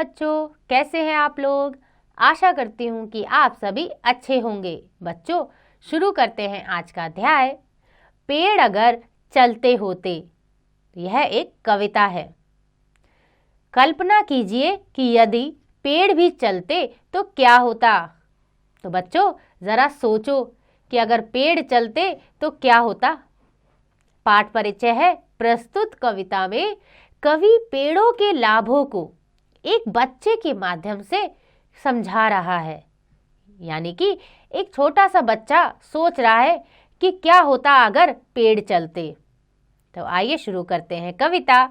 बच्चों, कैसे हैं आप लोग। आशा करती हूँ कि आप सभी अच्छे होंगे। बच्चों, शुरू करते हैं आज का अध्याय। पेड़ अगर चलते होते। यह एक कविता है। कल्पना कीजिए कि यदि पेड़ भी चलते तो क्या होता। तो बच्चों, जरा सोचो कि अगर पेड़ चलते तो क्या होता। पाठ परिचय है। प्रस्तुत कविता में कवि पेड़ों के लाभों को एक बच्चे के माध्यम से समझा रहा है। यानी कि एक छोटा सा बच्चा सोच रहा है कि क्या होता अगर पेड़ चलते। तो आइए शुरू करते हैं कविता।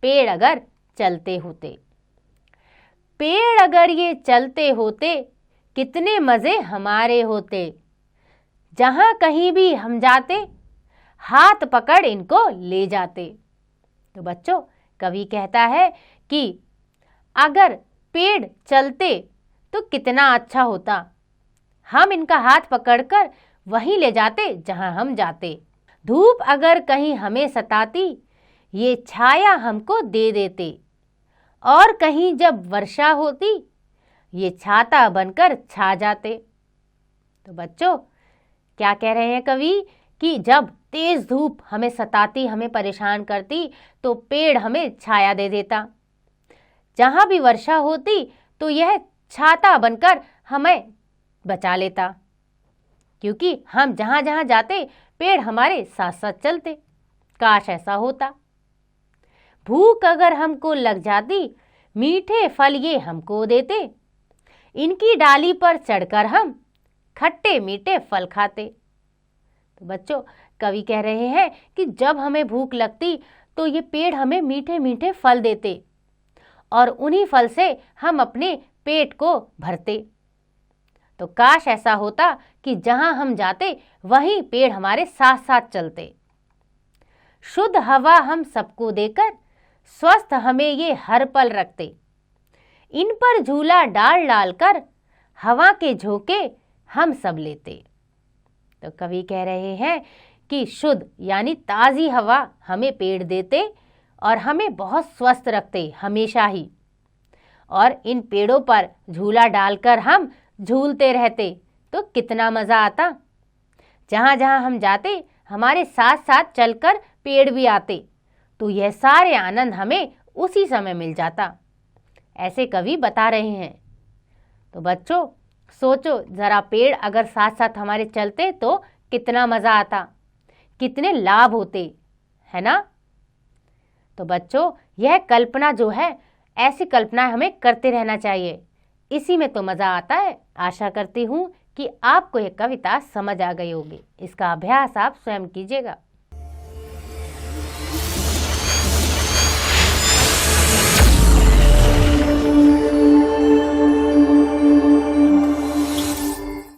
पेड़ अगर चलते होते। पेड़ अगर ये चलते होते, कितने मजे हमारे होते। जहां कहीं भी हम जाते, हाथ पकड़ इनको ले जाते। तो बच्चों, कवि कहता है कि अगर पेड़ चलते तो कितना अच्छा होता। हम इनका हाथ पकड़कर वहीं ले जाते जहां हम जाते। धूप अगर कहीं हमें सताती, ये छाया हमको दे देते। और कहीं जब वर्षा होती, ये छाता बनकर छा जाते। तो बच्चों, क्या कह रहे हैं कवि कि जब तेज धूप हमें सताती, हमें परेशान करती, तो पेड़ हमें छाया दे देता। जहां भी वर्षा होती तो यह छाता बनकर हमें बचा लेता, क्योंकि हम जहां जहां जाते पेड़ हमारे साथ साथ चलते। काश ऐसा होता। भूख अगर हमको लग जाती, मीठे फल ये हमको देते। इनकी डाली पर चढ़कर हम खट्टे मीठे फल खाते। तो बच्चों, कवि कह रहे हैं कि जब हमें भूख लगती तो ये पेड़ हमें मीठे मीठे फल देते और उन्हीं फल से हम अपने पेट को भरते। तो काश ऐसा होता कि जहां हम जाते वहीं पेड़ हमारे साथ साथ चलते। शुद्ध हवा हम सबको देकर स्वस्थ हमें ये हर पल रखते। इन पर झूला डाल डाल कर हवा के झोंके हम सब लेते। तो कवि कह रहे हैं कि शुद्ध यानी ताज़ी हवा हमें पेड़ देते और हमें बहुत स्वस्थ रखते हमेशा ही। और इन पेड़ों पर झूला डालकर हम झूलते रहते तो कितना मज़ा आता। जहाँ जहाँ हम जाते हमारे साथ साथ चलकर पेड़ भी आते, तो यह सारे आनंद हमें उसी समय मिल जाता। ऐसे कवि बता रहे हैं। तो बच्चों, सोचो ज़रा, पेड़ अगर साथ साथ हमारे चलते तो कितना मज़ा आता, कितने लाभ होते, है ना। तो बच्चों, यह कल्पना जो है, ऐसी कल्पनाएं हमें करते रहना चाहिए। इसी में तो मज़ा आता है। आशा करती हूँ कि आपको यह कविता समझ आ गई होगी। इसका अभ्यास आप स्वयं कीजिएगा।